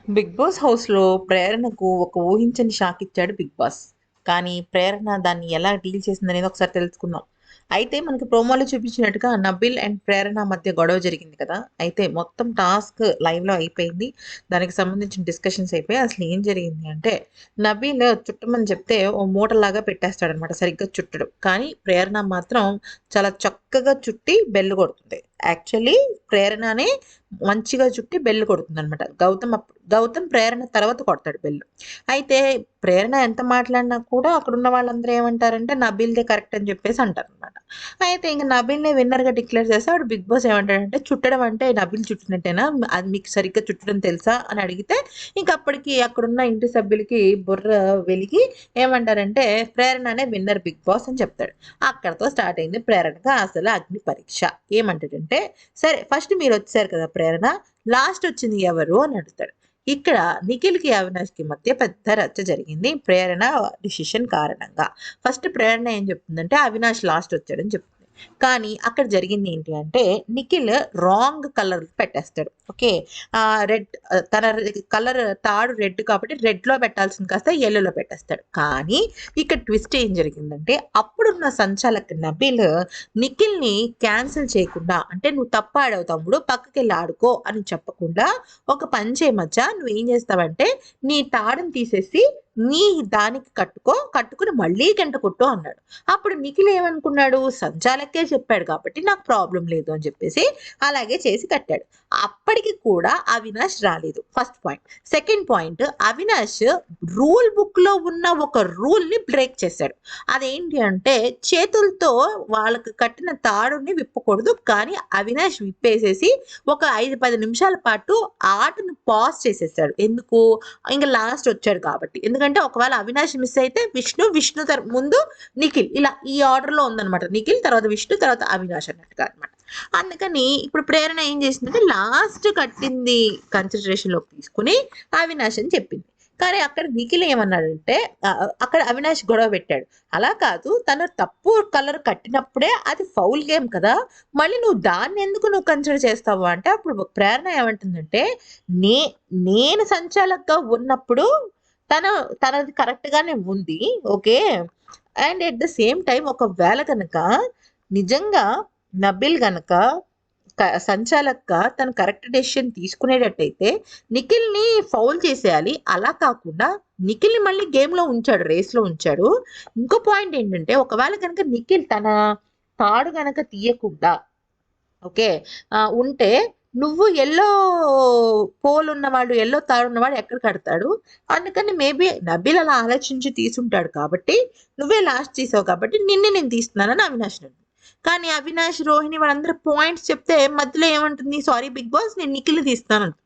Big boss హౌస్‌లో ప్రేరణకు ఒక ఊహించని షాక్ ఇచ్చాడు బిగ్ బాస్. కానీ ప్రేరణ దాన్ని ఎలా డీల్ చేసిందనేది ఒకసారి తెలుసుకుందాం. అయితే మనకి ప్రోమోలో చూపించినట్టుగా నబిల్ అండ్ ప్రేరణ మధ్య గొడవ జరిగింది కదా! అయితే మొత్తం టాస్క్ లైవ్‌లో అయిపోయింది. దానికి సంబంధించిన డిస్కషన్స్ అయిపోయాయి. అసలు ఏం జరిగింది అంటే నబీల్ చుట్టమని చెప్తే ఓ మూటలాగా పెట్టేస్తాడనమాట. సరిగ్గా చుట్టడు. కానీ ప్రేరణ మాత్రం చాలా చక్కగా చుట్టి బెల్ కొడుతుంది. యాక్చువల్లీ ప్రేరణనే మంచిగా చుట్టి బెల్ కొడుతుందనమాట. గౌతమ్ ప్రేరణ తర్వాత కొడతాడు బెల్. అయితే ప్రేరణ ఎంత మాట్లాడినా కూడా అక్కడున్న వాళ్ళందరూ ఏమంటారంటే నబీల్‌దే కరెక్ట్ అని చెప్పేసి అంటారనమాట. అయితే ఇంక నబీల్‌నే విన్నర్‌గా డిక్లేర్ చేస్తే అప్పుడు బిగ్ బాస్ ఏమంటాడంటే చుట్టడం అంటే నబీల్ చుట్టినట్టేనా? అది మీకు సరిగ్గా చుట్టడం తెలుసా? అని అడిగితే ఇంక అప్పటికి అక్కడున్న ఇంటి సభ్యులకి బుర్ర వెలిగి ఏమంటారంటే ప్రేరణనే విన్నర్ బిగ్ బాస్ అని చెప్తాడు. అక్కడితో స్టార్ట్ అయింది ప్రేరణకు అసలు అగ్ని పరీక్ష. ఏమంటాడంటే సరే ఫస్ట్ మీరొచ్చేసారు కదా ప్రేరణ. లాస్ట్ వచ్చింది ఎవరు అని అడుగుతాడు. ఇక్కడ నిఖిల్‌కి, అవినాష్‌కి మధ్య పెద్ద రచ్చ జరిగింది. ప్రేరణ డిసిషన్ కారణంగా. ఫస్ట్ ప్రేరణ ఏం చెప్తుందంటే అవినాష్ లాస్ట్ వచ్చాడని చెప్తుంది. కానీ అక్కడ జరిగింది ఏంటి అంటే నిఖిల్ రాంగ్ కలర్ పెట్టేస్తాడు. ఓకే. రెడ్ తన కలర్ తాడు రెడ్ కాబట్టి రెడ్‌లో పెట్టాల్సింది కాస్త యెల్లోలో పెట్టేస్తాడు. కానీ ఇక్కడ ట్విస్ట్ ఏం జరిగిందంటే అప్పుడున్న సంచాలక్ నబీల్ నిఖిల్‌ని క్యాన్సిల్ చేయకుండా అంటే "నువ్వు తప్పు ఆడావు తమ్ముడు పక్కకెళ్ళి ఆడుకో" అని చెప్పకుండా ఒక పని చేయి మచ్చా నువ్వేం చేస్తావంటే నీ తాడుని తీసేసి నీ దానికి కట్టుకుని మళ్ళీ గంట కొట్టు అన్నాడు. అప్పుడు నిఖిల్ ఏమనుకున్నాడు సంచాలకే చెప్పాడు కాబట్టి నాకు ప్రాబ్లం లేదు అని చెప్పేసి అలాగే చేసి కట్టాడు. అప్పటికి కూడా అవినాష్ రాలేదు. First point. Second point Avinash rule బుక్‌లో ఉన్న ఒక రూల్‌ని బ్రేక్ చేశాడు. అదేంటి అంటే చేతులతో వాళ్ళకి కట్టిన తాడుని విప్పకూడదు. కానీ అవినాష్ విప్పేసేసి ఒక 5, 10 నిమిషాల పాటు ఆటను పాజ్ చేసేసాడు. ఎందుకు? ఇంక లాస్ట్ వచ్చాడు కాబట్టి. ఎందుకంటే ఒకవేళ అవినాష్ మిస్ అయితే విష్ణు ముందు నిఖిల్ ఇలా ఈ ఆర్డర్‌లో ఉందన్నమాట. నిఖిల్ తర్వాత విష్ణు తర్వాత అవినాష్ అన్నట్టుగా అన్నమాట. అందుకని ఇప్పుడు ప్రేరణ ఏం చేసిందంటే లాస్ట్ కట్టింది కన్సిడరేషన్‌లోకి తీసుకొని అవినాష్ అని చెప్పింది. కానీ అక్కడ నిఖిల్ ఏమన్నాడంటే అక్కడ అవినాష్ గొడవ పెట్టాడు. అలా కాదు తను తప్పు కలర్ కట్టినప్పుడే అది ఫౌల్ గేమ్ కదా! మళ్ళీ నువ్వు కన్సిడర్ చేస్తావు అంటే అప్పుడు ప్రేరణ ఏమంటుందంటే నే నేను సంచాలకుగా ఉన్నప్పుడు తన తనది కరెక్ట్ గానే ఉంది. Okay. And at the same time ఒకవేళ గనక నిజంగా నబిల్ గనక సంచాలక్‌గా తను కరెక్ట్ డెసిషన్ తీసుకునేటట్టయితే నిఖిల్‌ని ఫౌల్ చేసేయాలి. అలా కాకుండా నిఖిల్‌ని మళ్ళీ గేమ్‌లో ఉంచాడు. రేస్‌లో ఉంచాడు. ఇంకో పాయింట్ ఏంటంటే ఒకవేళ గనక నిఖిల్ తన తాడు గనక తీయకుండా ఓకే. ఉంటే నువ్వు యెల్లో పోల్ ఉన్నవాడు, యెల్లో తాడు ఉన్నవాడు ఎక్కడ కడతాడు? అందుకని మేబీ నబీల్ అలా ఆలోచించి తీసుంటాడు కాబట్టి, నువ్వే లాస్ట్ తీసావు కాబట్టి నిన్నే నేను తీస్తున్నానని అవినాష్ అన్నాడు. కానీ అవినాష్, రోహిణి వాళ్ళందరూ పాయింట్స్ చెప్తే మధ్యలో ఏమంటుంది? సారీ బిగ్ బాస్ నేను నిఖిల్‌ని తీస్తానంటుంది.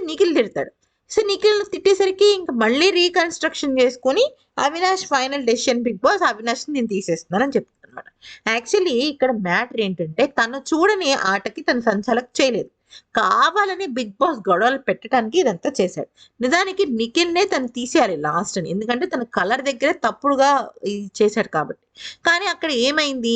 నిఖిల్ తిడతాడు. సో నిఖిల్‌ని తిట్టేసరికి ఇంక మళ్ళీ రీకన్‌స్ట్రక్షన్ చేసుకొని Avinash final decision Bigg Boss అవినాష్‌ని నేను తీసేస్తున్నానని చెప్తాడన్నమాట. యాక్చువల్లీ ఇక్కడ మ్యాటర్ ఏంటంటే తను చూడని ఆటకి తను సంచాలక్ చేయలేదు. కావాలని బిగ్ బాస్ గొడవలు పెట్టడానికి ఇదంతా చేశాడు. నిజానికి నిఖిల్‌నే తను తీసేయాలి లాస్ట్ అని. ఎందుకంటే తన కలర్ దగ్గరే తప్పుడుగా ఇది చేశాడు కాబట్టి. కానీ అక్కడ ఏమైంది?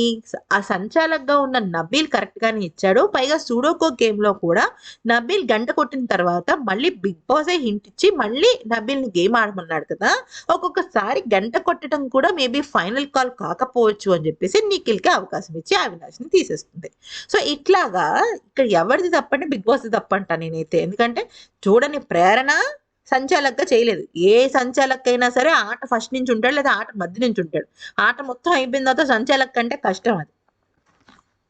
ఆ సంచాలక్‌గా ఉన్న నబీల్ కరెక్ట్‌గానే ఇచ్చాడు. పైగా సూడోకో గేమ్‌లో కూడా నబీల్ గంట కొట్టిన తర్వాత మళ్ళీ బిగ్ బాసే హింట్ ఇచ్చి మళ్ళీ నబీల్‌ని గేమ్ ఆడమన్నాడు కదా! ఒక్కొక్కసారి గంట కొట్టడం కూడా మేబీ ఫైనల్ కాల్ కాకపోవచ్చు అని చెప్పేసి నిఖిల్‌కి అవకాశం ఇచ్చి అవినాష్‌ని తీసేస్తుంది. సో, ఇట్లాగా ఇక్కడ ఎవరిది తప్పంటే బిగ్ బాస్‌ది తప్పంట నేనైతే. ఎందుకంటే చూడని ప్రేరణ సంచాలక్‌గా చేయలేదు. ఏ సంచాలక్ అయినా సరే ఆట ఫస్ట్ నుంచి ఉంటాడు లేదా ఆట మధ్య నుంచి ఉంటాడు. ఆట మొత్తం అయిపోయిన తర్వాత సంచాలక్ కంటే కష్టం అది.